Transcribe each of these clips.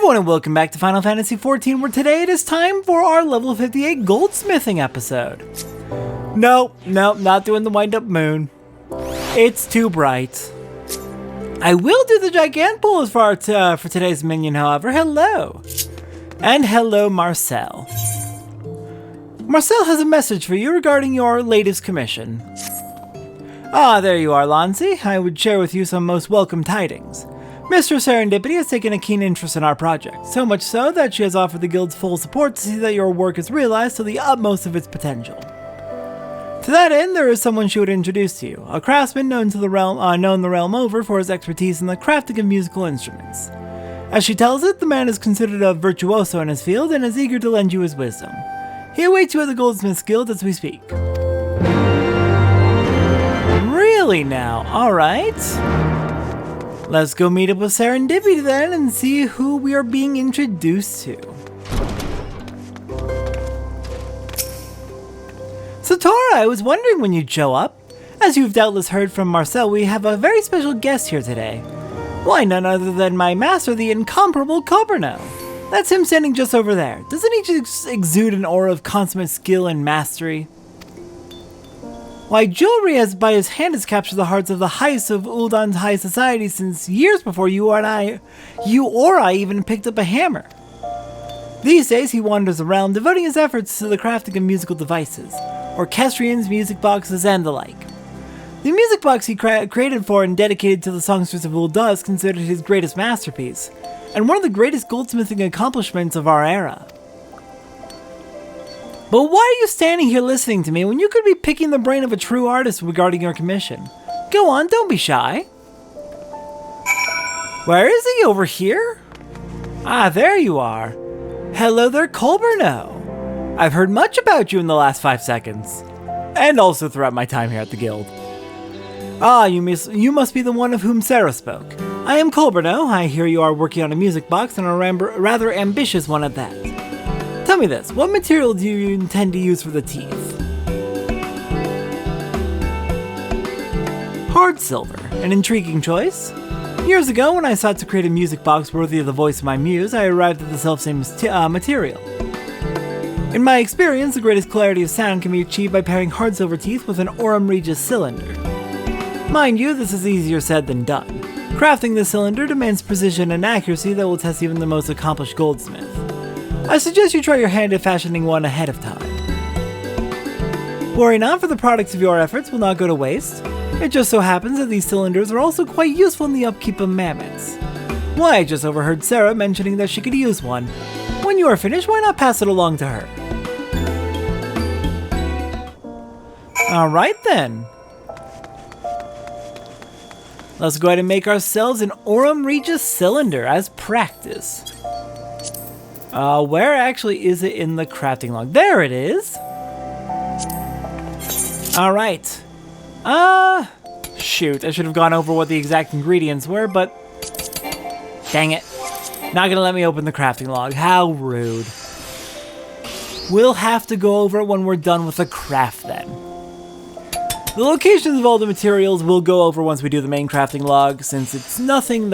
everyone and welcome back to Final Fantasy XIV, where today it is time for our level 58 goldsmithing episode. Nope, not doing the wind-up moon. It's too bright. I will do the gigant pull for today's minion, however. Hello. And hello, Marcel. Marcel has a message for you regarding your latest commission. Ah, there you are, Lancy. I would share with you some most welcome tidings. Mr. Serendipity has taken a keen interest in our project, so much so that she has offered the guild's full support to see that your work is realized to the utmost of its potential. To that end, there is someone she would introduce to you, a craftsman known the realm over for his expertise in the crafting of musical instruments. As she tells it, the man is considered a virtuoso in his field and is eager to lend you his wisdom. He awaits you at the Goldsmith's Guild as we speak. Really now? Alright. Let's go meet up with Serendipity then and see who we are being introduced to. So Tora, I was wondering when you'd show up. As you've doubtless heard from Marcel, we have a very special guest here today. Why, none other than my master, the incomparable Coburno. That's him standing just over there. Doesn't he just exude an aura of consummate skill and mastery? Why, jewelry by his hand has captured the hearts of the highest of Ul'dah's high society since years before you or I even picked up a hammer. These days he wanders around, devoting his efforts to the crafting of musical devices, orchestrions, music boxes, and the like. The music box he created for and dedicated to the songstress of Ul'dah is considered his greatest masterpiece, and one of the greatest goldsmithing accomplishments of our era. But why are you standing here listening to me when you could be picking the brain of a true artist regarding your commission? Go on, don't be shy. Where is he? Over here? Ah, there you are. Hello there, Colburno. I've heard much about you in the last 5 seconds. And also throughout my time here at the guild. Ah, you must be the one of whom Sarah spoke. I am Colburno. I hear you are working on a music box, and a rather ambitious one at that. Tell me this, what material do you intend to use for the teeth? Hard silver, an intriguing choice. Years ago, when I sought to create a music box worthy of the voice of my muse, I arrived at the selfsame material. In my experience, the greatest clarity of sound can be achieved by pairing hard silver teeth with an Aurum Regis cylinder. Mind you, this is easier said than done. Crafting the cylinder demands precision and accuracy that will test even the most accomplished goldsmith. I suggest you try your hand at fashioning one ahead of time. Worry not, for the products of your efforts will not go to waste. It just so happens that these cylinders are also quite useful in the upkeep of mammoths. Why, I just overheard Sarah mentioning that she could use one. When you are finished, why not pass it along to her? Alright then. Let's go ahead and make ourselves an Aurum Regis cylinder as practice. Where actually is it in the crafting log? There it is! Alright. Shoot, I should have gone over what the exact ingredients were, but... Dang it. Not gonna let me open the crafting log. How rude. We'll have to go over it when we're done with the craft then. The locations of all the materials we'll go over once we do the main crafting log, since it's nothing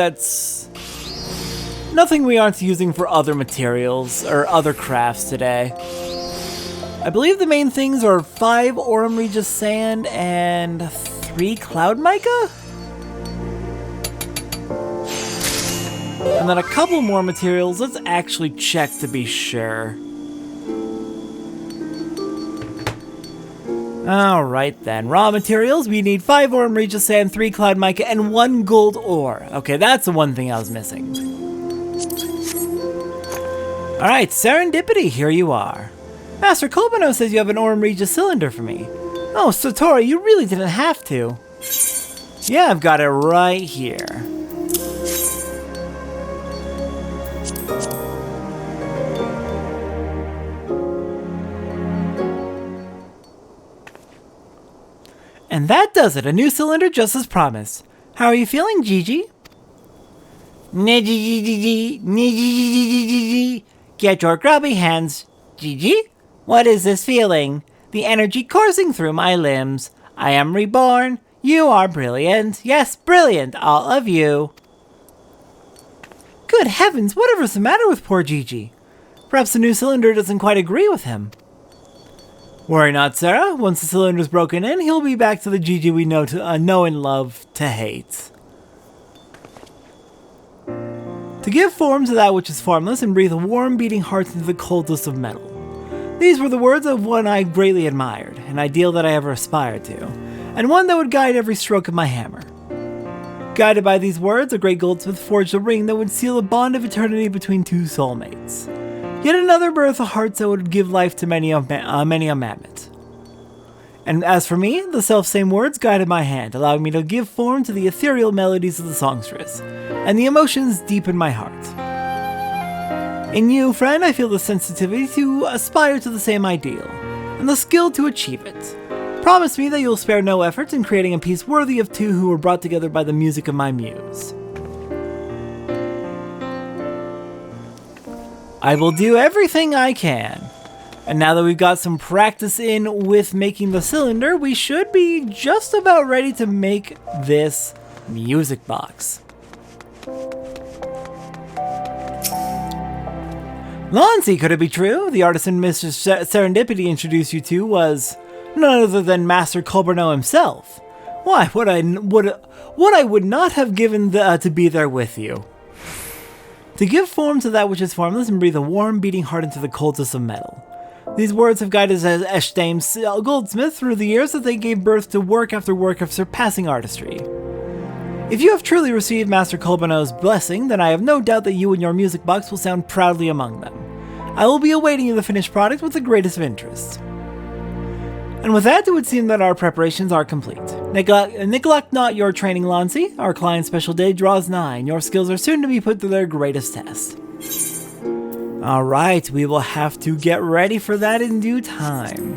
we aren't using for other materials or other crafts today. I believe the main things are 5 Aurum Regis sand and 3 cloud mica? And then a couple more materials. Let's actually check to be sure. Alright then, raw materials, we need 5 Aurum Regis sand, 3 cloud mica, and 1 gold ore. Okay, that's the one thing I was missing. Alright, Serendipity, here you are. Master Colburno says you have an Aurum Regis cylinder for me. Oh, Satori, you really didn't have to. Yeah, I've got it right here. And that does it, a new cylinder just as promised. How are you feeling, Gigi? Get your grubby hands. Gigi? What is this feeling? The energy coursing through my limbs. I am reborn. You are brilliant. Yes, brilliant, all of you. Good heavens, whatever's the matter with poor Gigi? Perhaps the new cylinder doesn't quite agree with him. Worry not, Sarah. Once the cylinder's broken in, he'll be back to the Gigi we know and love to hate. To give form to that which is formless and breathe a warm beating heart into the coldest of metal. These were the words of one I greatly admired, an ideal that I ever aspired to, and one that would guide every stroke of my hammer. Guided by these words, a great goldsmith forged a ring that would seal a bond of eternity between two soulmates. Yet another birth of hearts that would give life to many a mammoth. And as for me, the self-same words guided my hand, allowing me to give form to the ethereal melodies of the songstress, and the emotions deep in my heart. In you, friend, I feel the sensitivity to aspire to the same ideal, and the skill to achieve it. Promise me that you'll spare no effort in creating a piece worthy of two who were brought together by the music of my muse. I will do everything I can. And now that we've got some practice in with making the cylinder, we should be just about ready to make this music box. Lonzi, could it be true? The artisan Mr. Serendipity introduced you to was none other than Master Colberno himself. Why, what I would not have given to be there with you. To give form to that which is formless and breathe a warm beating heart into the coldest of metal. These words have guided Eshdame's goldsmith through the years that they gave birth to work after work of surpassing artistry. If you have truly received Master Colberno's blessing, then I have no doubt that you and your music box will sound proudly among them. I will be awaiting the finished product with the greatest of interest. And with that, it would seem that our preparations are complete. Neglect not your training, Lonzi. Our client's special day draws nigh, and your skills are soon to be put to their greatest test. Alright, we will have to get ready for that in due time.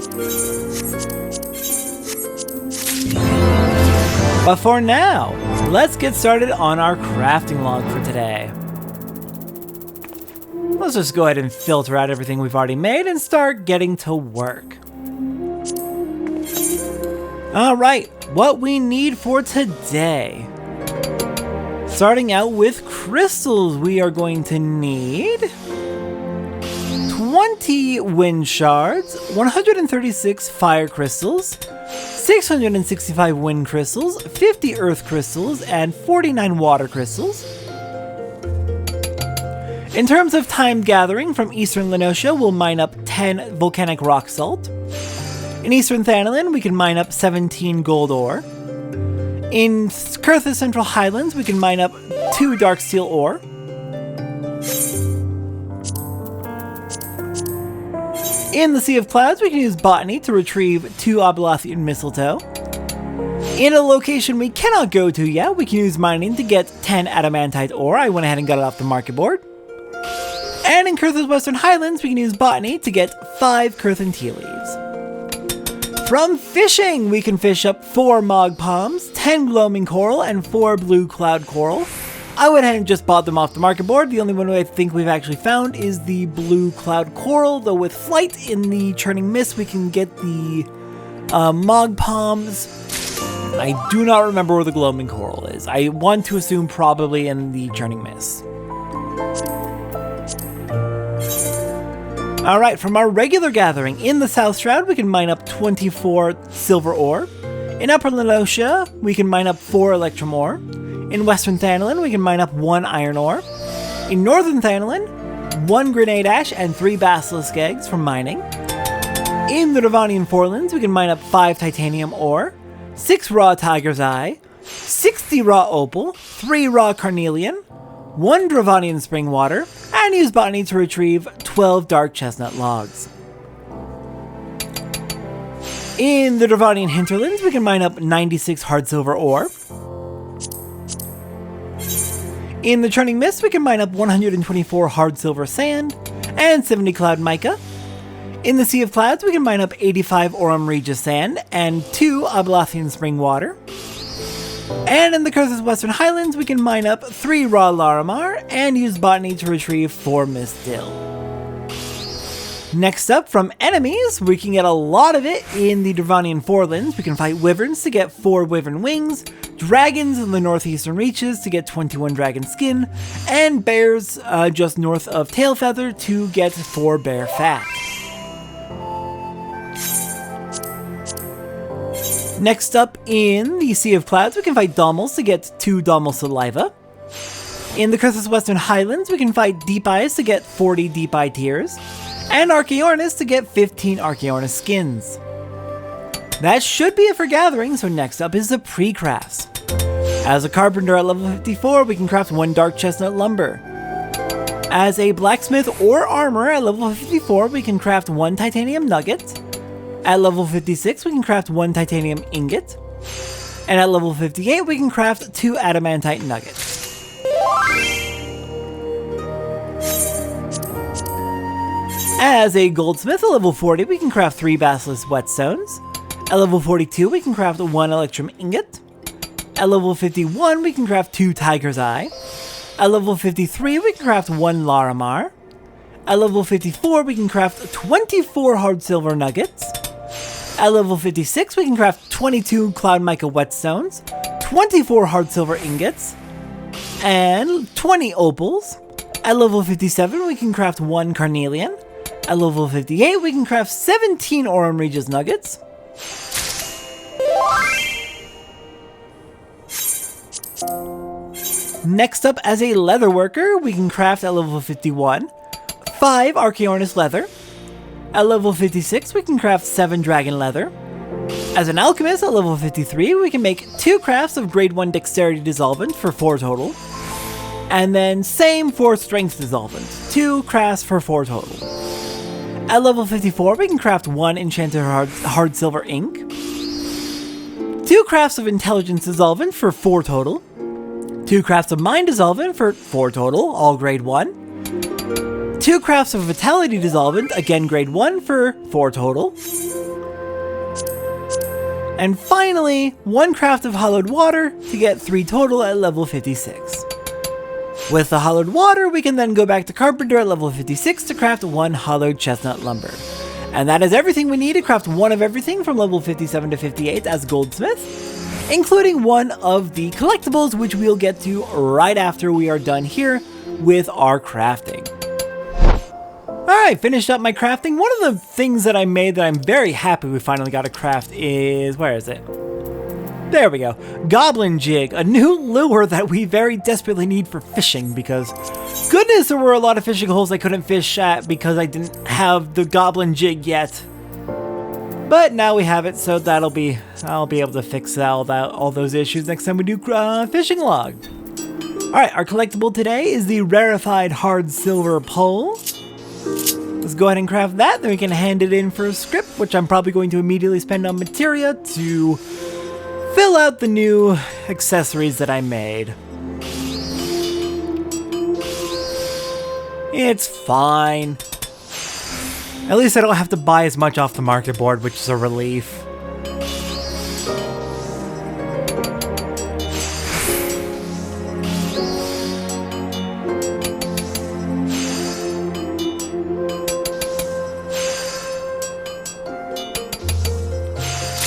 But for now, let's get started on our crafting log for today. Let's just go ahead and filter out everything we've already made and start getting to work. Alright, what we need for today. Starting out with crystals, we are going to need 20 wind shards, 136 fire crystals, 665 wind crystals, 50 earth crystals, and 49 water crystals. In terms of time gathering, from Eastern Lenosia, we'll mine up 10 volcanic rock salt. In Eastern Thanalan, we can mine up 17 gold ore. In Kurth's Central Highlands, we can mine up 2 dark steel ore. In the Sea of Clouds, we can use botany to retrieve 2 Obolothian mistletoe. In a location we cannot go to yet, we can use mining to get 10 adamantite ore. I went ahead and got it off the market board. And in Kurth's Western Highlands, we can use botany to get 5 Kurthan tea leaves. From fishing, we can fish up 4 Mog Palms, 10 Gloaming Coral, and 4 Blue Cloud Coral. I went ahead and just bought them off the market board. The only one I think we've actually found is the Blue Cloud Coral, though with Flight in the Churning Mist, we can get the Mog Palms. I do not remember where the Gloaming Coral is. I want to assume probably in the Churning Mist. Alright, from our regular gathering, in the South Shroud, we can mine up 24 silver ore. In Upper Lenosia, we can mine up 4 electrum ore. In Western Thanalan, we can mine up 1 iron ore. In Northern Thanalan, 1 grenade ash and 3 basilisk eggs from mining. In the Ravanian Forelands, we can mine up 5 titanium ore, 6 raw tiger's eye, 60 raw opal, 3 raw carnelian, 1 Dravanian spring water, and use botany to retrieve 12 dark chestnut logs. In the Dravanian hinterlands, we can mine up 96 hard silver ore. In the Churning Mist, we can mine up 124 hard silver sand and 70 cloud mica. In the Sea of Clouds, we can mine up 85 Aurum Regis sand and 2 Obolothian spring water. And in the Kurth's Western Highlands, we can mine up 3 raw Larimar and use botany to retrieve 4 Mist Dill. Next up, from enemies, we can get a lot of it in the Dravanian Forelands. We can fight wyverns to get 4 wyvern wings, dragons in the northeastern reaches to get 21 dragon skin, and bears just north of Tailfeather to get 4 bear fat. Next up, in the Sea of Clouds, we can fight Dommels to get 2 Dommel Saliva. In the Cursus Western Highlands, we can fight Deep Eyes to get 40 Deep Eye Tears, and Archaeornis to get 15 Archaeornis skins. That should be it for gathering, so next up is the pre-crafts. As a carpenter at level 54, we can craft 1 dark chestnut lumber. As a blacksmith or armorer at level 54, we can craft 1 titanium nugget. At level 56, we can craft 1 titanium ingot. And at level 58, we can craft 2 adamantite nuggets. As a goldsmith at level 40, we can craft 3 basilisk whetstones. At level 42, we can craft 1 electrum ingot. At level 51, we can craft 2 tiger's eye. At level 53, we can craft 1 Larimar. At level 54, we can craft 24 hard silver nuggets. At level 56, we can craft 22 cloud mica whetstones, 24 hard silver ingots, and 20 opals. At level 57, we can craft 1 carnelian. At level 58, we can craft 17 Aurum Regis nuggets. Next up, as a leather worker, we can craft at level 51, 5 Archaeornis leather. At level 56, we can craft 7 dragon leather. As an alchemist at level 53, we can make 2 crafts of grade 1 dexterity dissolvent for 4 total. And then same for strength dissolvent, 2 crafts for 4 total. At level 54, we can craft 1 enchanted hard silver ink, 2 crafts of intelligence dissolvent for 4 total, 2 crafts of mind dissolvent for 4 total, all grade 1, 2 crafts of vitality dissolvent, again grade 1 for 4 total, and finally, 1 craft of hollowed water to get 3 total at level 56. With the hollowed water, we can then go back to carpenter at level 56 to craft 1 hollowed chestnut lumber. And that is everything we need to craft 1 of everything from level 57 to 58 as goldsmith, including 1 of the collectibles, which we'll get to right after we are done here with our crafting. Alright, finished up my crafting. One of the things that I made that I'm very happy we finally got to craft is, where is it? There we go. Goblin Jig, a new lure that we very desperately need for fishing because goodness, there were a lot of fishing holes I couldn't fish at because I didn't have the Goblin Jig yet. But now we have it, so I'll be able to fix all those issues next time we do fishing log. Alright, our collectible today is the rarefied hard silver pole. Let's go ahead and craft that, then we can hand it in for a script, which I'm probably going to immediately spend on materia to fill out the new accessories that I made. It's fine. At least I don't have to buy as much off the market board, which is a relief.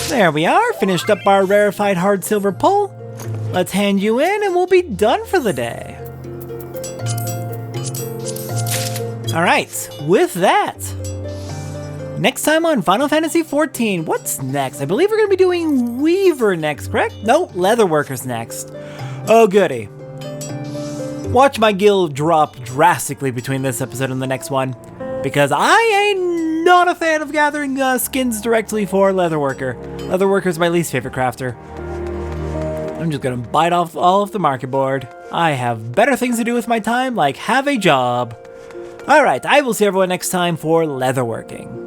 There we are, finished up our rarefied hard silver pole. Let's hand you in and we'll be done for the day. Alright, with that, next time on Final Fantasy XIV, what's next? I believe we're going to be doing Weaver next, correct? Nope, Leatherworkers next. Oh goody. Watch my guild drop drastically between this episode and the next one, because I ain't not a fan of gathering skins directly for Leatherworker. Leatherworker's my least favorite crafter. I'm just gonna bite off all of the market board. I have better things to do with my time, like have a job. Alright, I will see everyone next time for leatherworking.